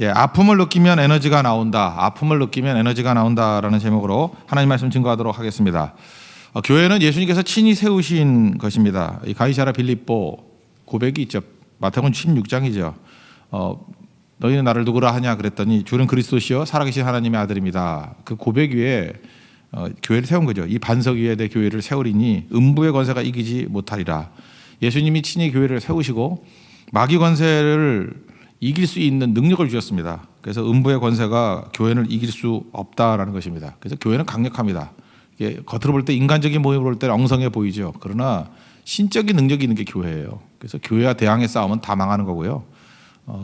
예, 아픔을 느끼면 에너지가 나온다. 아픔을 느끼면 에너지가 나온다라는 제목으로 하나님 말씀 증거하도록 하겠습니다. 교회는 예수님께서 친히 세우신 것입니다. 이 가이사라 빌립보 고백이 있죠. 마태복음 16장이죠. 너희는 나를 누구라 하냐 그랬더니 주는 그리스도시요 살아계신 하나님의 아들입니다. 그 고백 위에 교회를 세운 거죠. 이 반석 위에 내 교회를 세우리니 음부의 권세가 이기지 못하리라. 예수님이 친히 교회를 세우시고 마귀 권세를 이길 수 있는 능력을 주셨습니다. 그래서 음부의 권세가 교회를 이길 수 없다라는 것입니다. 그래서 교회는 강력합니다. 이게 겉으로 볼 때 인간적인 모습으로 볼 때 엉성해 보이죠. 그러나 신적인 능력이 있는 게 교회예요. 그래서 교회와 대항의 싸움은 다 망하는 거고요.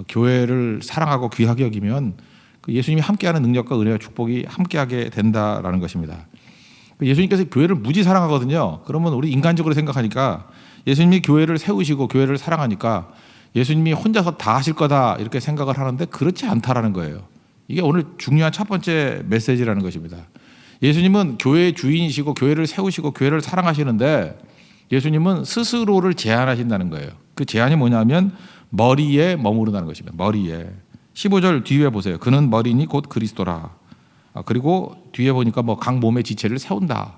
교회를 사랑하고 귀하게 여기면 그 예수님이 함께하는 능력과 은혜와 축복이 함께하게 된다라는 것입니다. 예수님께서 교회를 무지 사랑하거든요. 그러면 우리 인간적으로 생각하니까 예수님이 교회를 세우시고 교회를 사랑하니까 예수님이 혼자서 다 하실 거다 이렇게 생각을 하는데 그렇지 않다라는 거예요. 이게 오늘 중요한 첫 번째 메시지라는 것입니다. 예수님은 교회의 주인이시고 교회를 세우시고 교회를 사랑하시는데 예수님은 스스로를 제한하신다는 거예요. 그 제한이 뭐냐면 머리에 머무른다는 것입니다. 머리에. 15절 뒤에 보세요. 그는 머리니 곧 그리스도라. 그리고 뒤에 보니까 뭐 각 몸의 지체를 세운다.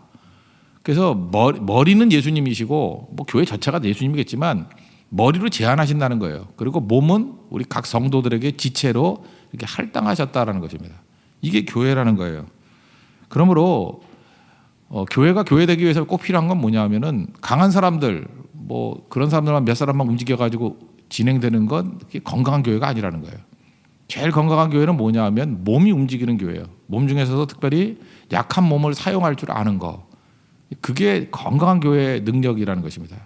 그래서 머리는 예수님이시고 뭐 교회 자체가 예수님이겠지만 머리로 제한하신다는 거예요. 그리고 몸은 우리 각 성도들에게 지체로 이렇게 할당하셨다라는 것입니다. 이게 교회라는 거예요. 그러므로 교회가 교회되기 위해서 꼭 필요한 건 뭐냐면은 강한 사람들 뭐 그런 사람들만 몇 사람만 움직여가지고 진행되는 건 건강한 교회가 아니라는 거예요. 제일 건강한 교회는 뭐냐면 몸이 움직이는 교회예요. 몸 중에서도 특별히 약한 몸을 사용할 줄 아는 거. 그게 건강한 교회의 능력이라는 것입니다.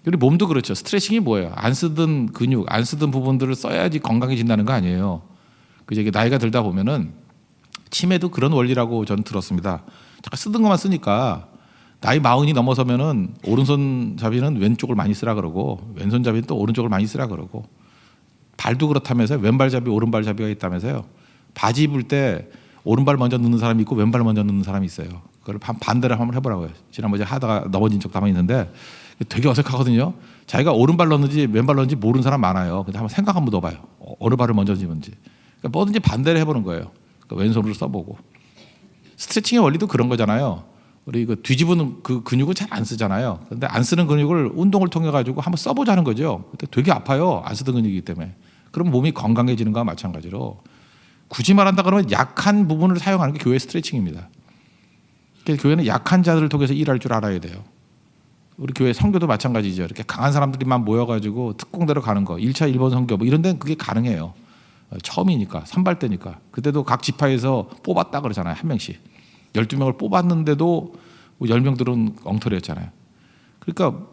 그리고 몸도 그렇죠. 스트레칭이 뭐예요? 안 쓰던 근육, 안 쓰던 부분들을 써야지 건강해진다는 거 아니에요. 그죠? 이게 나이가 들다 보면은 치매도 그런 원리라고 저는 들었습니다. 잠깐 쓰던 것만 쓰니까 나이 40이 넘어서면은 오른손잡이는 왼쪽을 많이 쓰라 그러고 왼손잡이는 또 오른쪽을 많이 쓰라 그러고 발도 그렇다면서요. 왼발잡이, 오른발잡이가 있다면서요. 바지 입을 때 오른발 먼저 넣는 사람이 있고 왼발 먼저 넣는 사람이 있어요. 그걸 반대로 한번 해보라고요. 지난번에 하다가 넘어진 적도 한번 있는데 되게 어색하거든요. 자기가 오른발 넣는지 왼발 넣는지 모르는 사람 많아요. 근데 한번 생각 한번 넣어봐요. 어느 발을 먼저 넣는지. 그러니까 뭐든지 반대로 해보는 거예요. 그러니까 왼손으로 써보고. 스트레칭의 원리도 그런 거잖아요. 우리 그 뒤집은 그 근육은 잘 안 쓰잖아요. 근데 안 쓰는 근육을 운동을 통해 가지고 한번 써보자는 거죠. 근데 되게 아파요. 안 쓰던 근육이기 때문에. 그럼 몸이 건강해지는 거와 마찬가지로 굳이 말한다 그러면 약한 부분을 사용하는 게 교회 스트레칭입니다. 그래서 교회는 약한 자들을 통해서 일할 줄 알아야 돼요. 우리 교회 선교도 마찬가지죠. 이렇게 강한 사람들이만 모여가지고 특공대로 가는 거, 1차 1번 선교 뭐 이런 데는 그게 가능해요. 처음이니까, 선발대니까. 그때도 각 지파에서 뽑았다 그러잖아요. 한 명씩. 12명을 뽑았는데도 10명들은 엉터리였잖아요. 그러니까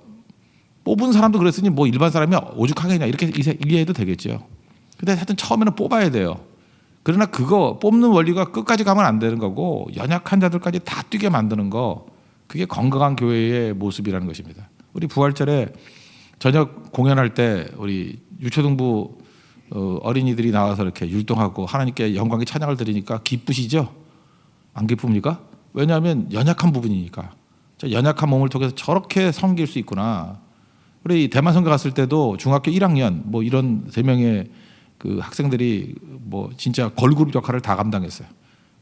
뽑은 사람도 그랬으니 뭐 일반 사람이 오죽하겠냐 이렇게 이해해도 되겠죠. 근데 하여튼 처음에는 뽑아야 돼요. 그러나 그거 뽑는 원리가 끝까지 가면 안 되는 거고 연약한 자들까지 다 뛰게 만드는 거 그게 건강한 교회의 모습이라는 것입니다. 우리 부활절에 저녁 공연할 때 우리 유초등부 어린이들이 나와서 이렇게 율동하고 하나님께 영광의 찬양을 드리니까 기쁘시죠? 안 기쁩니까? 왜냐하면 연약한 부분이니까. 연약한 몸을 통해서 저렇게 섬길 수 있구나. 우리 대만 선교 갔을 때도 중학교 1학년 뭐 이런 3명의 그 학생들이 뭐 진짜 걸그룹 역할을 다 감당했어요.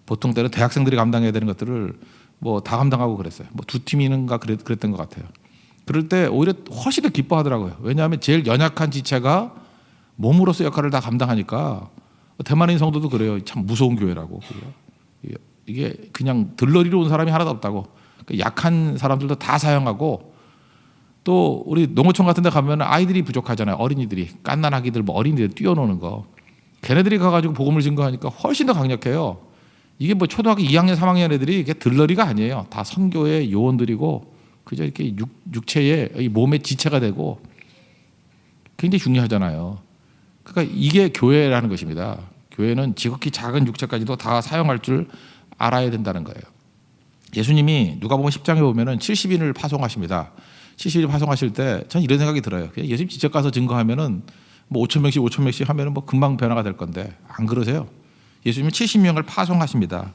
보통 때는 대학생들이 감당해야 되는 것들을 뭐 다 감당하고 그랬어요. 뭐 2팀이는가 그랬던 것 같아요. 그럴 때 오히려 훨씬 더 기뻐하더라고요. 왜냐하면 제일 연약한 지체가 몸으로서 역할을 다 감당하니까 대만인 성도도 그래요. 참 무서운 교회라고. 이게 그냥 들러리로 온 사람이 하나도 없다고. 약한 사람들도 다 사용하고 또 우리 농어촌 같은 데 가면 아이들이 부족하잖아요. 어린이들이. 갓난아기들 뭐 어린이들 뛰어노는 거. 걔네들이 가가지고 복음을 증거하니까 훨씬 더 강력해요. 이게 뭐 초등학교 2학년, 3학년 애들이 이게 들러리가 아니에요. 다 선교의 요원들이고 그저 이렇게 육체의 몸의 지체가 되고 굉장히 중요하잖아요. 그러니까 이게 교회라는 것입니다. 교회는 지극히 작은 육체까지도 다 사용할 줄 알아야 된다는 거예요. 예수님이 누가복음 10장에 보면은 70인을 파송하십니다. 70인 파송하실 때 전 이런 생각이 들어요. 그냥 예수님 직접 가서 증거하면은 뭐 5천 명씩 하면은 뭐 금방 변화가 될 건데 안 그러세요. 예수님이 70명을 파송하십니다.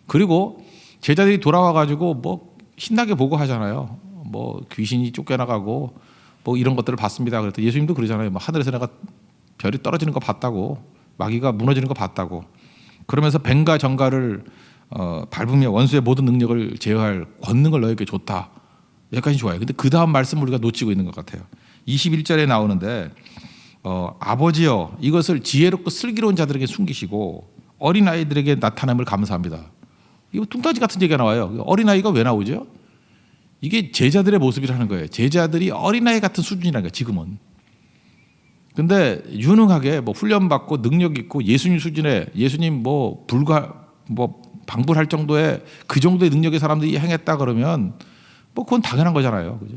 그리고 제자들이 돌아와 가지고 뭐 신나게 보고하잖아요. 뭐 귀신이 쫓겨나가고 뭐 이런 것들을 봤습니다. 그랬더니 예수님도 그러잖아요. 뭐 하늘에서 내가 별이 떨어지는 거 봤다고 마귀가 무너지는 거 봤다고. 그러면서 뱀과 정갈을 밟으며 원수의 모든 능력을 제어할 권능을 너에게 줬다. 여기까지 좋아요. 근데 그 다음 말씀을 우리가 놓치고 있는 것 같아요. 21절에 나오는데 아버지여 이것을 지혜롭고 슬기로운 자들에게 숨기시고 어린아이들에게 나타남을 감사합니다. 이거 뚱딴지 같은 얘기가 나와요. 어린아이가 왜 나오죠? 이게 제자들의 모습이라는 거예요. 제자들이 어린아이 같은 수준이라는 거예요. 지금은. 근데 유능하게 뭐 훈련받고 능력 있고 예수님 수준의 예수님 뭐 방불할 정도의 그 정도의 능력의 사람들이 행했다 그러면 뭐 그건 당연한 거잖아요. 그죠?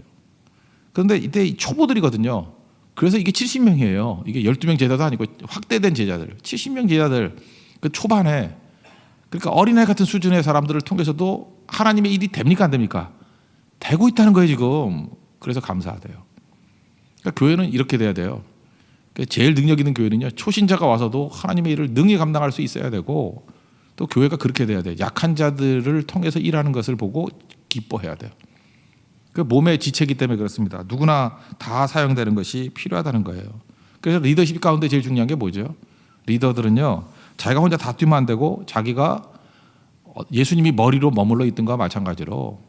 그런데 이때 초보들이거든요. 그래서 이게 70명이에요. 이게 12명 제자도 아니고 확대된 제자들. 70명 제자들 그 초반에 그러니까 어린아이 같은 수준의 사람들을 통해서도 하나님의 일이 됩니까 안 됩니까? 되고 있다는 거예요 지금. 그래서 감사하대요. 그러니까 교회는 이렇게 돼야 돼요. 제일 능력 있는 교회는요. 초신자가 와서도 하나님의 일을 능히 감당할 수 있어야 되고 또 교회가 그렇게 돼야 돼요. 약한 자들을 통해서 일하는 것을 보고 기뻐해야 돼요. 그 몸의 지체이기 때문에 그렇습니다. 누구나 다 사용되는 것이 필요하다는 거예요. 그래서 리더십 가운데 제일 중요한 게 뭐죠? 리더들은요. 자기가 혼자 다 뛰면 안 되고 자기가 예수님이 머리로 머물러 있던 것과 마찬가지로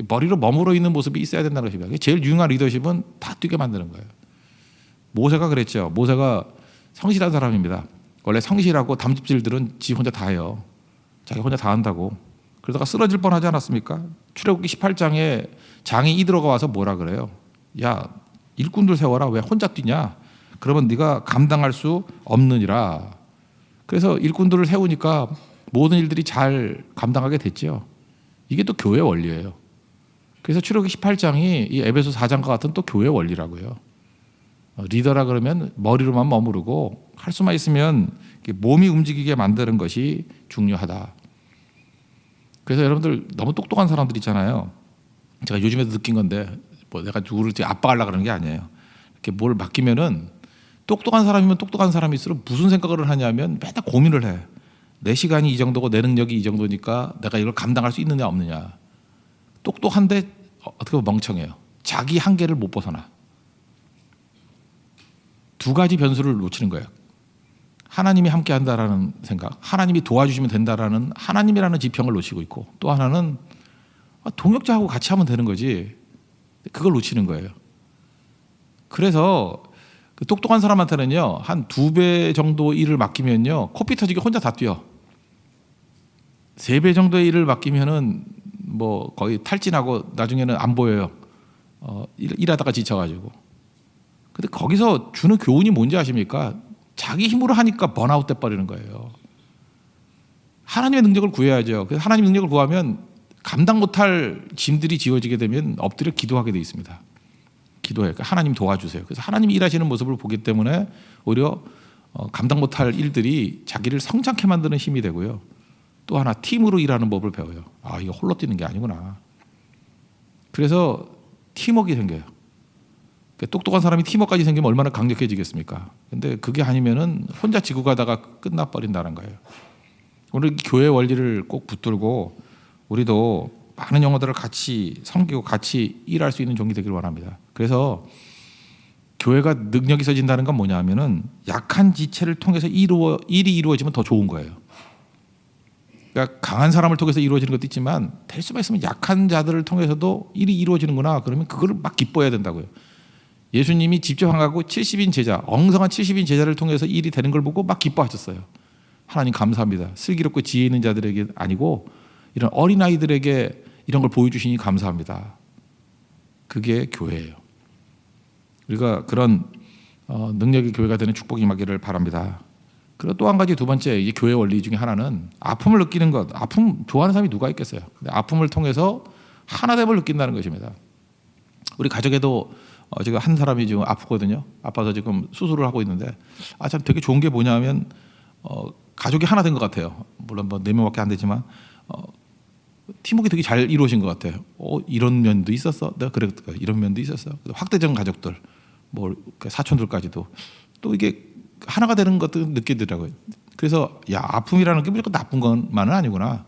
머리로 머물러 있는 모습이 있어야 된다는 것입니다. 제일 유용한 리더십은 다 뛰게 만드는 거예요. 모세가 그랬죠. 모세가 성실한 사람입니다. 원래 성실하고 담즙질들은 지 혼자 다 해요. 자기 혼자 다 한다고. 그러다가 쓰러질 뻔하지 않았습니까? 출애굽기 18장에 장이 이드로가 와서 뭐라 그래요? 야 일꾼들 세워라. 왜 혼자 뛰냐? 그러면 네가 감당할 수 없느니라. 그래서 일꾼들을 세우니까 모든 일들이 잘 감당하게 됐죠. 이게 또 교회 원리예요. 그래서 출애굽기 18장이 이 에베소 4장과 같은 또 교회 원리라고요. 리더라 그러면 머리로만 머무르고 할 수만 있으면 몸이 움직이게 만드는 것이 중요하다. 그래서 여러분들 너무 똑똑한 사람들 있잖아요. 제가 요즘에도 느낀 건데 뭐 내가 누구를 압박하려고 그러는 게 아니에요. 이렇게 뭘 맡기면은 똑똑한 사람이면 똑똑한 사람일수록 무슨 생각을 하냐면 맨날 고민을 해. 내 시간이 이 정도고 내 능력이 이 정도니까 내가 이걸 감당할 수 있느냐 없느냐. 똑똑한데 어떻게 보면 멍청해요. 자기 한계를 못 벗어나. 두 가지 변수를 놓치는 거예요. 하나님이 함께 한다라는 생각, 하나님이 도와주시면 된다라는 하나님이라는 지평을 놓치고 있고 또 하나는 동역자하고 같이 하면 되는 거지. 그걸 놓치는 거예요. 그래서 그 똑똑한 사람한테는요 한 2배 정도 일을 맡기면요 코피 터지게 혼자 다 뛰어. 3배 정도의 일을 맡기면은 뭐 거의 탈진하고 나중에는 안 보여요. 일하다가 지쳐가지고. 근데 거기서 주는 교훈이 뭔지 아십니까? 자기 힘으로 하니까 번아웃 돼 버리는 거예요. 하나님의 능력을 구해야죠. 그래서 하나님의 능력을 구하면 감당 못할 짐들이 지어지게 되면 엎드려 기도하게 돼 있습니다. 기도해요. 그러니까 하나님 도와주세요. 그래서 하나님이 일하시는 모습을 보기 때문에 오히려 감당 못할 일들이 자기를 성장케 만드는 힘이 되고요. 또 하나 팀으로 일하는 법을 배워요. 아, 이거 홀로 뛰는 게 아니구나. 그래서 팀워크가 생겨요. 똑똑한 사람이 팀워크까지 생기면 얼마나 강력해지겠습니까? 근데 그게 아니면은 혼자 지고 가다가 끝나버린다는 거예요. 오늘 교회 원리를 꼭 붙들고 우리도 많은 영혼들을 같이 섬기고 같이 일할 수 있는 종이 되기를 원합니다. 그래서 교회가 능력이 있어진다는 건 뭐냐 하면은 약한 지체를 통해서 일이 이루어지면 더 좋은 거예요. 그러니까 강한 사람을 통해서 이루어지는 것도 있지만 될 수만 있으면 약한 자들을 통해서도 일이 이루어지는구나. 그러면 그걸 막 기뻐해야 된다고요. 예수님이 직접 하고 70인 제자, 엉성한 70인 제자를 통해서 일이 되는 걸 보고 막 기뻐하셨어요. 하나님 감사합니다. 슬기롭고 지혜 있는 자들에게 아니고 이런 어린아이들에게 이런 걸 보여주시니 감사합니다. 그게 교회예요. 우리가 그런 능력의 교회가 되는 축복이 임하기를 바랍니다. 그리고 또 한 가지 두 번째 이 교회 원리 중에 하나는 아픔을 느끼는 것. 아픔 좋아하는 사람이 누가 있겠어요. 근데 아픔을 통해서 하나됨을 느낀다는 것입니다. 우리 가족에도 지금 한 사람이 지금 아프거든요. 아파서 지금 수술을 하고 있는데 참 되게 좋은 게 뭐냐면 가족이 하나 된 것 같아요. 물론 뭐 4명밖에 안 되지만 팀워크 되게 잘 이루어진 것 같아요. 이런 면도 있었어. 내가 그랬다. 이런 면도 있었어. 확대적 가족들, 뭐 사촌들까지도 또 이게 하나가 되는 것도 느끼더라고요. 그래서 야 아픔이라는 게 무조건 나쁜 것만은 아니구나.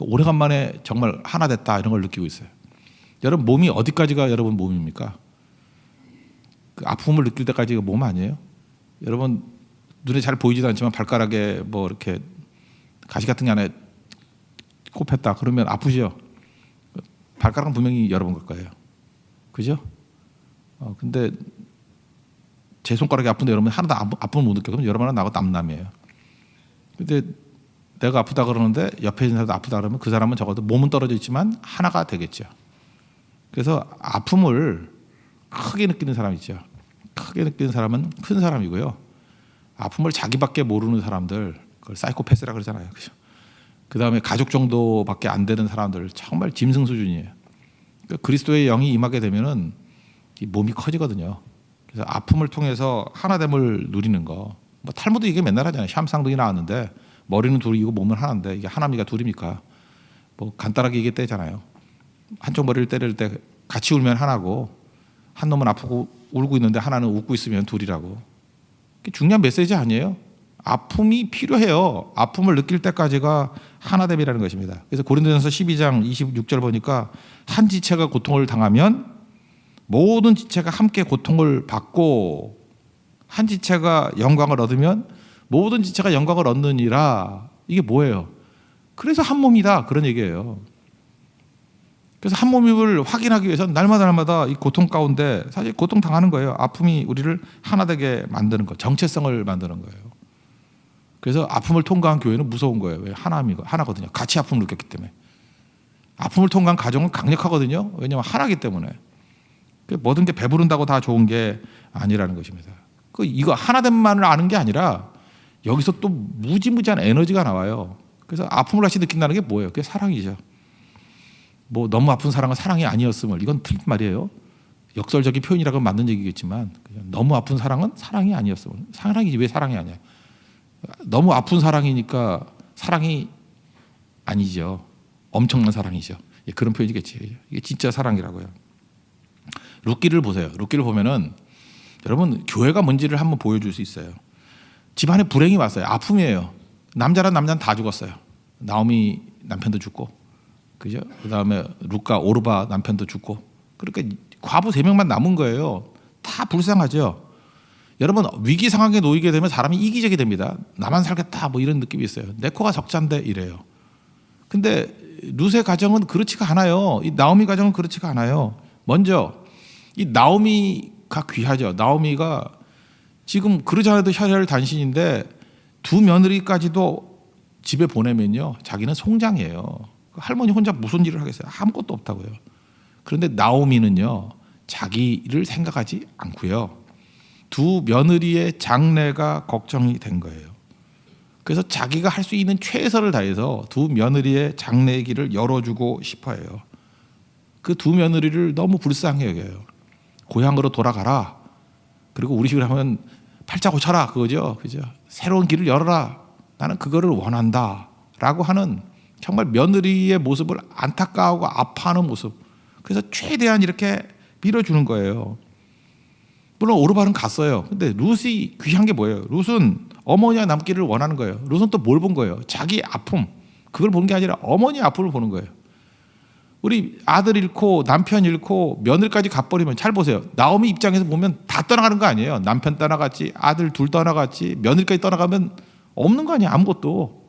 오래간만에 정말 하나 됐다 이런 걸 느끼고 있어요. 여러분 몸이 어디까지가 여러분 몸입니까? 그 아픔을 느낄 때까지가 몸 아니에요? 여러분 눈에 잘 보이지도 않지만 발가락에 뭐 이렇게 가시 같은 게 안에 꼽혔다 그러면 아프죠. 발가락은 분명히 여러 번 갈 거예요. 그죠? 근데 제 손가락이 아픈데 여러분 하나도 아픔을 못 느껴요. 그럼 여러분은 나하고 남남이에요. 근데 내가 아프다 그러는데 옆에 있는 사람도 아프다 그러면 그 사람은 적어도 몸은 떨어져 있지만 하나가 되겠죠. 그래서 아픔을 크게 느끼는 사람 있죠. 크게 느끼는 사람은 큰 사람이고요. 아픔을 자기밖에 모르는 사람들, 그걸 사이코패스라 그러잖아요. 그죠? 그 다음에 가족 정도밖에 안 되는 사람들 정말 짐승 수준이에요. 그러니까 그리스도의 영이 임하게 되면은 이 몸이 커지거든요. 그래서 아픔을 통해서 하나됨을 누리는 거. 뭐 탈무드 이게 맨날 하잖아요. 샴쌍둥이 나왔는데 머리는 둘이고 몸은 하나인데 이게 하나입니까 둘입니까? 뭐 간단하게 얘기했대잖아요. 한쪽 머리를 때릴 때 같이 울면 하나고 한 놈은 아프고 울고 있는데 하나는 웃고 있으면 둘이라고. 중요한 메시지 아니에요? 아픔이 필요해요. 아픔을 느낄 때까지가 하나됨이라는 것입니다. 그래서 고린도전서 12장 26절 보니까 한 지체가 고통을 당하면 모든 지체가 함께 고통을 받고 한 지체가 영광을 얻으면 모든 지체가 영광을 얻느니라. 이게 뭐예요? 그래서 한 몸이다 그런 얘기예요. 그래서 한 몸임을 확인하기 위해서 날마다 이 고통 가운데 사실 고통 당하는 거예요. 아픔이 우리를 하나 되게 만드는 거, 정체성을 만드는 거예요. 그래서 아픔을 통과한 교회는 무서운 거예요. 왜? 하나거든요. 같이 아픔을 느꼈기 때문에. 아픔을 통과한 가정은 강력하거든요. 왜냐하면 하나기 때문에. 모든 게 배부른다고 다 좋은 게 아니라는 것입니다. 이거 하나됨만을 아는 게 아니라 여기서 또 무지무지한 에너지가 나와요. 그래서 아픔을 다시 느낀다는 게 뭐예요? 그게 사랑이죠. 뭐 너무 아픈 사랑은 사랑이 아니었음을, 이건 틀린 말이에요. 역설적인 표현이라고 맞는 얘기겠지만 너무 아픈 사랑은 사랑이 아니었음을. 사랑이지 왜 사랑이 아니야? 너무 아픈 사랑이니까 사랑이 아니죠. 엄청난 사랑이죠. 그런 표현이겠지. 이게 진짜 사랑이라고요. 룻기를 보세요. 룻기를 보면은 여러분 교회가 뭔지를 한번 보여줄 수 있어요. 집안에 불행이 왔어요. 아픔이에요. 남자란 남자는 다 죽었어요. 나오미 남편도 죽고, 그죠? 그 다음에 룻가 오르바 남편도 죽고, 그러니까 과부 3명만 남은 거예요. 다 불쌍하죠. 여러분 위기 상황에 놓이게 되면 사람이 이기적이 됩니다. 나만 살겠다 뭐 이런 느낌이 있어요. 내 코가 적자인데 이래요. 근데 룻의 가정은 그렇지가 않아요. 이 나오미 가정은 그렇지가 않아요. 먼저 이 나오미가 귀하죠. 나오미가 지금 그러지 않아도 혈혈 단신인데 두 며느리까지도 집에 보내면요, 자기는 송장이에요. 할머니 혼자 무슨 일을 하겠어요? 아무것도 없다고요. 그런데 나오미는요, 자기를 생각하지 않고요, 두 며느리의 장래가 걱정이 된 거예요. 그래서 자기가 할 수 있는 최선을 다해서 두 며느리의 장래의 길을 열어주고 싶어해요. 그 두 며느리를 너무 불쌍히 여겨요. 고향으로 돌아가라. 그리고 우리 식으로 하면 팔자 고쳐라 그거죠. 그죠? 새로운 길을 열어라. 나는 그거를 원한다. 라고 하는 정말 며느리의 모습을 안타까워하고 아파하는 모습. 그래서 최대한 이렇게 밀어주는 거예요. 물론 오르바는 갔어요. 근데 룻이 귀한 게 뭐예요? 룻은 어머니와 남기를 원하는 거예요. 룻은 또 뭘 본 거예요? 자기 아픔. 그걸 본 게 아니라 어머니의 아픔을 보는 거예요. 우리 아들 잃고 남편 잃고 며느리까지 가버리면 잘 보세요. 나오미 입장에서 보면 다 떠나가는 거 아니에요. 남편 떠나갔지, 아들 둘 떠나갔지, 며느리까지 떠나가면 없는 거 아니에요. 아무것도.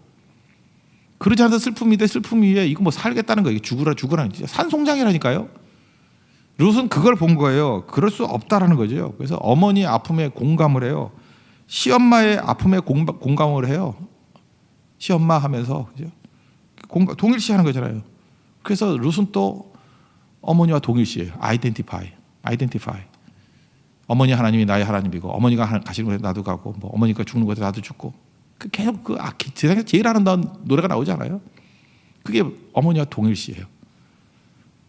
그러지 않아서 슬픔인데 슬픔 위에 이거 뭐 살겠다는 거예요. 죽으라 진짜 산송장이라니까요. 룻은 그걸 본 거예요. 그럴 수 없다라는 거죠. 그래서 어머니의 아픔에 공감을 해요. 시엄마의 아픔에 공감을 해요. 시엄마 하면서, 그죠? 동일시하는 거잖아요. 그래서 룻은 또 어머니와 동일시해요. 아이덴티파이. 어머니 하나님이 나의 하나님이고, 어머니가 가시는 곳에 나도 가고, 뭐 어머니가 죽는 곳에 나도 죽고. 계속 세상에서 제일 아름다운 노래가 나오지 않아요? 그게 어머니와 동일시해요.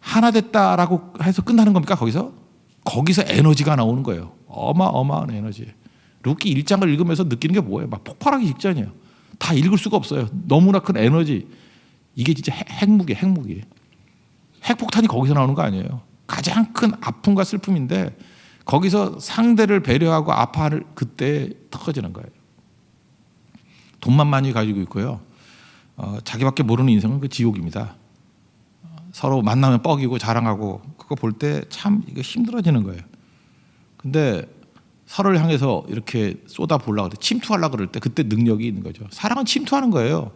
하나 됐다라고 해서 끝나는 겁니까? 거기서 에너지가 나오는 거예요. 어마어마한 에너지. 룻기 1장을 읽으면서 느끼는 게 뭐예요? 막 폭발하기 직전이에요. 다 읽을 수가 없어요. 너무나 큰 에너지. 이게 진짜 핵무기. 핵폭탄이 거기서 나오는 거 아니에요. 가장 큰 아픔과 슬픔인데 거기서 상대를 배려하고 아파할 그때 터져지는 거예요. 돈만 많이 가지고 있고요. 자기밖에 모르는 인생은 그 지옥입니다. 서로 만나면 뻐기고 자랑하고 그거 볼 때 참 이거 힘들어지는 거예요. 근데 서로를 향해서 이렇게 쏟아부으려고 그럴 때, 침투하려고 그럴 때 그때 능력이 있는 거죠. 사랑은 침투하는 거예요.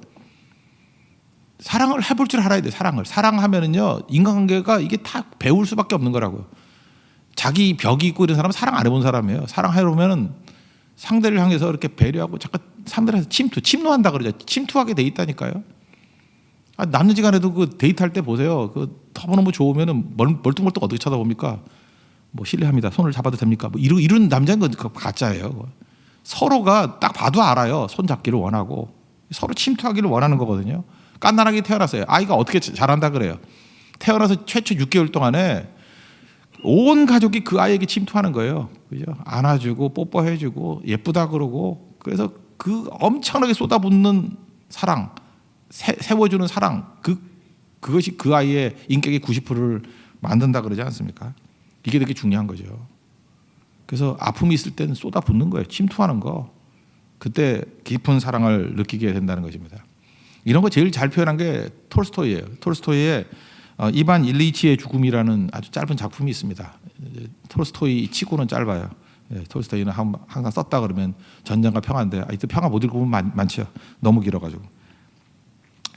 사랑을 해볼 줄 알아야 돼. 사랑하면은요 인간관계가 이게 다 배울 수밖에 없는 거라고요. 자기 벽이 있고 이런 사람은 사랑 안 해본 사람이에요. 사랑해보면은 상대를 향해서 이렇게 배려하고 잠깐 상대를 침노한다 그러죠. 침투하게 돼 있다니까요. 남녀지간에도 그 데이트할 때 보세요. 그 너무너무 좋으면은 멀뚱멀뚱 어떻게 쳐다봅니까? 뭐 실례합니다. 손을 잡아도 됩니까? 뭐 이런 남자인 건 가짜예요. 서로가 딱 봐도 알아요. 손 잡기를 원하고 서로 침투하기를 원하는 거거든요. 깐난하게 태어났어요. 아이가 어떻게 잘한다 그래요. 태어나서 최초 6개월 동안에 온 가족이 그 아이에게 침투하는 거예요. 그죠? 안아주고 뽀뽀해주고 예쁘다 그러고 그래서 그 엄청나게 쏟아붓는 사랑, 세워주는 사랑, 그것이 그 아이의 인격의 90%를 만든다 그러지 않습니까? 이게 되게 중요한 거죠. 그래서 아픔이 있을 때는 쏟아붓는 거예요. 침투하는 거. 그때 깊은 사랑을 느끼게 된다는 것입니다. 이런 거 제일 잘 표현한 게 톨스토이예요. 톨스토이의 이반 일리치의 죽음이라는 아주 짧은 작품이 있습니다. 톨스토이 치고는 짧아요. 톨스토이는 항상 썼다 그러면 전쟁과 평화인데 이때 평화 못 읽어보면 많죠. 너무 길어가지고.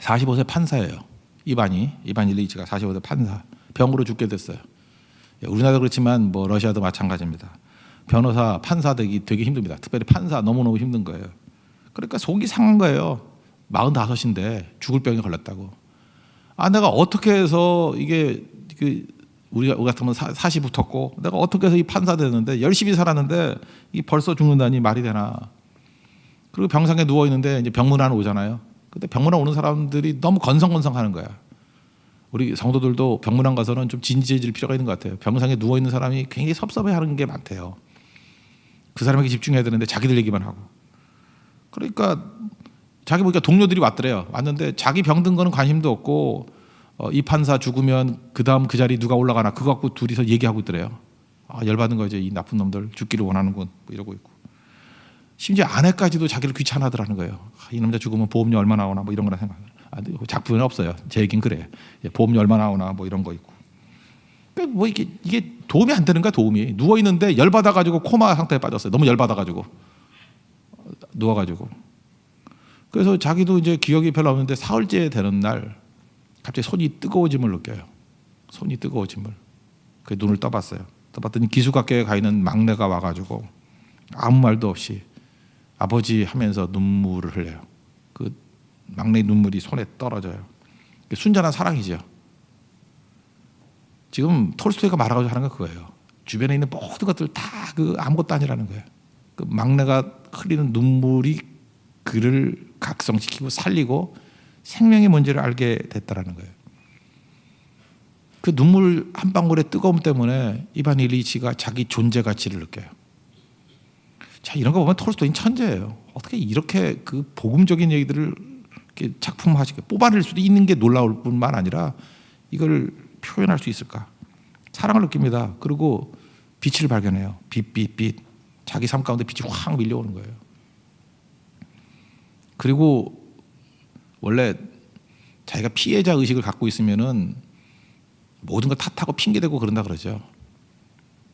45세 판사예요. 이반 일리치가 45세 판사. 병으로 죽게 됐어요. 우리나라도 그렇지만 뭐 러시아도 마찬가지입니다. 변호사, 판사 되기 되게 힘듭니다. 특별히 판사 너무너무 힘든 거예요. 그러니까 속이 상한 거예요. 45인데 죽을 병에 걸렸다고. 내가 어떻게 해서 이게 우리 같으면 40 붙었고 내가 어떻게 해서 이 판사 되는데 열심히 살았는데 이 벌써 죽는다니 말이 되나. 그리고 병상에 누워 있는데 이제 병문안 오잖아요. 근데 병문안 오는 사람들이 너무 건성건성하는 거야. 우리 성도들도 병문안 가서는 좀 진지해질 필요가 있는 것 같아요. 병상에 누워 있는 사람이 굉장히 섭섭해하는 게 많대요. 그 사람에게 집중해야 되는데 자기들 얘기만 하고. 그러니까 자기 보니까 동료들이 왔더래요. 왔는데 자기 병든 거는 관심도 없고 이 판사 죽으면 그 다음 그 자리 누가 올라가나 그거 갖고 둘이서 얘기하고 있더래요. 열받은 거죠. 이 나쁜 놈들 죽기를 원하는군. 뭐 이러고 있고. 심지어 아내까지도 자기를 귀찮아하더라는 거예요. 이 남자 죽으면 보험료 얼마 나오나 뭐 이런 거나 생각. 작품은 없어요. 제 얘기는 그래. 보험료 얼마 나오나 뭐 이런 거 있고. 뭐 이게 도움이 안 되는 거야. 도움이. 누워 있는데 열 받아가지고 코마 상태에 빠졌어요. 너무 열 받아가지고 누워가지고. 그래서 자기도 이제 기억이 별로 없는데 사흘째 되는 날 갑자기 손이 뜨거워짐을 느껴요. 손이 뜨거워짐을. 그 눈을 떠봤어요. 떠봤더니 기숙학교에 가 있는 막내가 와가지고 아무 말도 없이 아버지 하면서 눈물을 흘려요. 그 막내 눈물이 손에 떨어져요. 순전한 사랑이죠. 지금 톨스토이가 말하고자 하는 건 그거예요. 주변에 있는 모든 것들 다 그 아무것도 아니라는 거예요. 그 막내가 흘리는 눈물이 그를 각성시키고 살리고 생명의 뭔지를 알게 됐다라는 거예요. 그 눈물 한 방울의 뜨거움 때문에 이반 일리치가 자기 존재 가치를 느껴요. 자, 이런 거 보면 톨스토이는 천재예요. 어떻게 이렇게 그 복음적인 얘기들을 이렇게 작품화시켜 뽑아낼 수도 있는 게 놀라울 뿐만 아니라 이걸 표현할 수 있을까? 사랑을 느낍니다. 그리고 빛을 발견해요. 빛. 자기 삶 가운데 빛이 확 밀려오는 거예요. 그리고 원래 자기가 피해자 의식을 갖고 있으면은 모든 걸 탓하고 핑계대고 그런다 그러죠.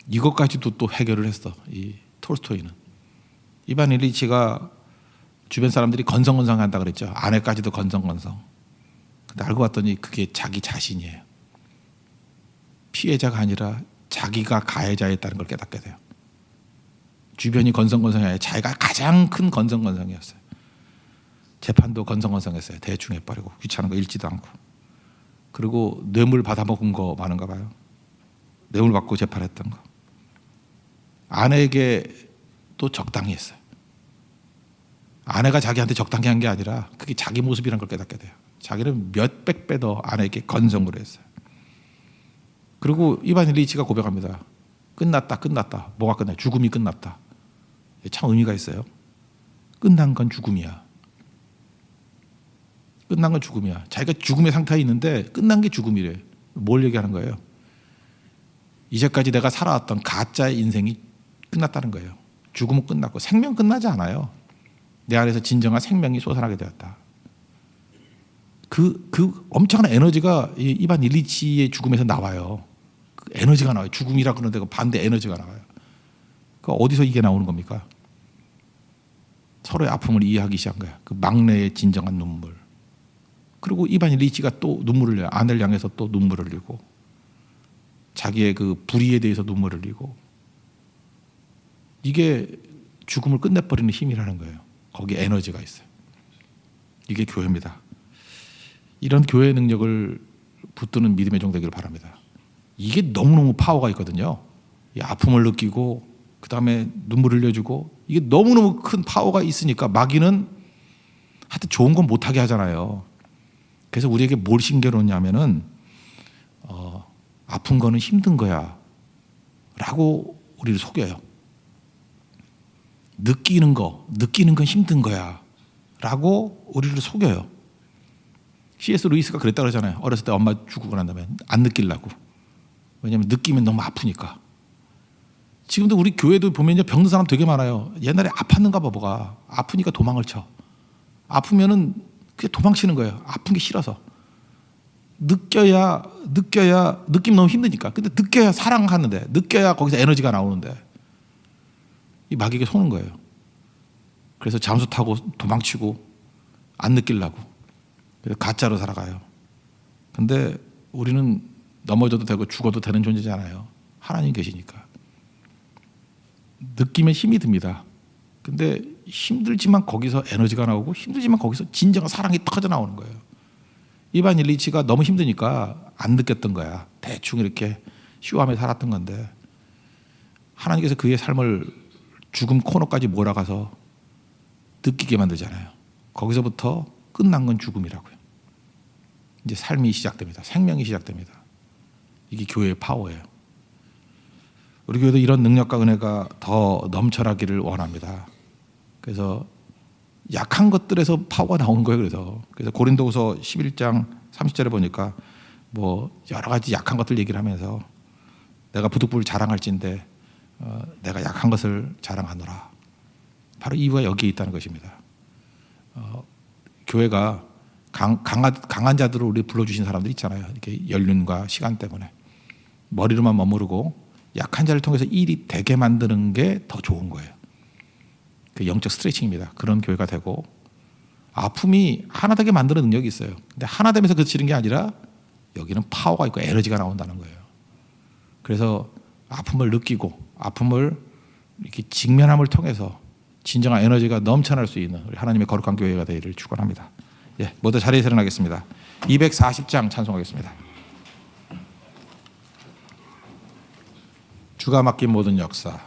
이것까지도 또 해결을 했어. 이 톨스토이는. 이반 일리치가 주변 사람들이 건성건성한다 그랬죠. 아내까지도 건성건성. 근데 알고 봤더니 그게 자기 자신이에요. 피해자가 아니라 자기가 가해자였다는 걸 깨닫게 돼요. 주변이 건성건성이 아니라 자기가 가장 큰 건성건성이었어요. 재판도 건성건성했어요. 대충 해버리고 귀찮은 거 읽지도 않고. 그리고 뇌물 받아먹은 거 많은가 봐요. 뇌물 받고 재판했던 거. 아내에게 또 적당히 했어요. 아내가 자기한테 적당히 한 게 아니라 그게 자기 모습이라는 걸 깨닫게 돼요. 자기는 몇백 배 더 아내에게 건성을 했어요. 그리고 이반 일리치가 고백합니다. 끝났다. 뭐가 끝나? 죽음이 끝났다. 참 의미가 있어요. 끝난 건 죽음이야. 끝난 건 죽음이야. 자기가 죽음의 상태에 있는데 끝난 게 죽음이래. 뭘 얘기하는 거예요? 이제까지 내가 살아왔던 가짜의 인생이 끝났다는 거예요. 죽음은 끝났고 생명 끝나지 않아요. 내 안에서 진정한 생명이 솟아나게 되었다. 그 엄청난 에너지가 이반 일리치의 죽음에서 나와요. 그 에너지가 나와요. 죽음이라 그러는데 반대 에너지가 나와요. 그 어디서 이게 나오는 겁니까? 서로의 아픔을 이해하기 시작한 거야. 그 막내의 진정한 눈물. 그리고 이반 일리치가 또 눈물을 흘려요. 아내를 향해서 또 눈물을 흘리고 자기의 그 불의에 대해서 눈물을 흘리고 이게 죽음을 끝내버리는 힘이라는 거예요. 거기에 에너지가 있어요. 이게 교회입니다. 이런 교회의 능력을 붙드는 믿음의 종 되기를 바랍니다. 이게 너무너무 파워가 있거든요. 이 아픔을 느끼고 그 다음에 눈물을 흘려주고 이게 너무너무 큰 파워가 있으니까 마귀는 하여튼 좋은 건 못하게 하잖아요. 그래서 우리에게 뭘 신겨놓냐면은 아픈 거는 힘든 거야 라고 우리를 속여요. 느끼는 건 힘든 거야 라고 우리를 속여요. C.S. 루이스가 그랬다 그러잖아요. 어렸을 때 엄마 죽고 난 다음에 안 느끼려고. 왜냐하면 느끼면 너무 아프니까. 지금도 우리 교회도 보면 병든 사람 되게 많아요. 옛날에 아팠는가 봐 뭐가. 아프니까 도망을 쳐. 아프면은 그냥 도망치는 거예요. 아픈 게 싫어서. 느낌 너무 힘드니까. 근데 느껴야 사랑하는데, 느껴야 거기서 에너지가 나오는데 이 마귀에게 속는 거예요. 그래서 잠수 타고 도망치고 안 느끼려고. 그래서 가짜로 살아가요. 근데 우리는 넘어져도 되고 죽어도 되는 존재잖아요. 하나님 계시니까. 느끼면 힘이 듭니다. 근데 힘들지만 거기서 에너지가 나오고 힘들지만 거기서 진정한 사랑이 터져 나오는 거예요. 이반 일리치가 너무 힘드니까 안 느꼈던 거야. 대충 이렇게 쉬워하며 살았던 건데 하나님께서 그의 삶을 죽음 코너까지 몰아가서 느끼게 만들잖아요. 거기서부터 끝난 건 죽음이라고요. 이제 삶이 시작됩니다. 생명이 시작됩니다. 이게 교회의 파워예요. 우리 교회도 이런 능력과 은혜가 더 넘쳐나기를 원합니다. 그래서 약한 것들에서 파워가 나오는 거예요. 그래서 고린도후서 11장 30절에 보니까 뭐 여러 가지 약한 것들 얘기를 하면서 내가 부득불 자랑할진대 내가 약한 것을 자랑하노라. 바로 이유가 여기에 있다는 것입니다. 교회가 강한 자들을 우리 불러주신 사람들 있잖아요. 이렇게 연륜과 시간 때문에 머리로만 머무르고 약한 자를 통해서 일이 되게 만드는 게 더 좋은 거예요. 그 영적 스트레칭입니다. 그런 교회가 되고 아픔이 하나 되게 만드는 능력이 있어요. 근데 하나 되면서 그치는 게 아니라 여기는 파워가 있고 에너지가 나온다는 거예요. 그래서 아픔을 느끼고 아픔을 이렇게 직면함을 통해서 진정한 에너지가 넘쳐날 수 있는 우리 하나님의 거룩한 교회가 되기를 축원합니다. 예, 모두 자리에서 일어나겠습니다. 240장 찬송하겠습니다. 주가 맡긴 모든 역사.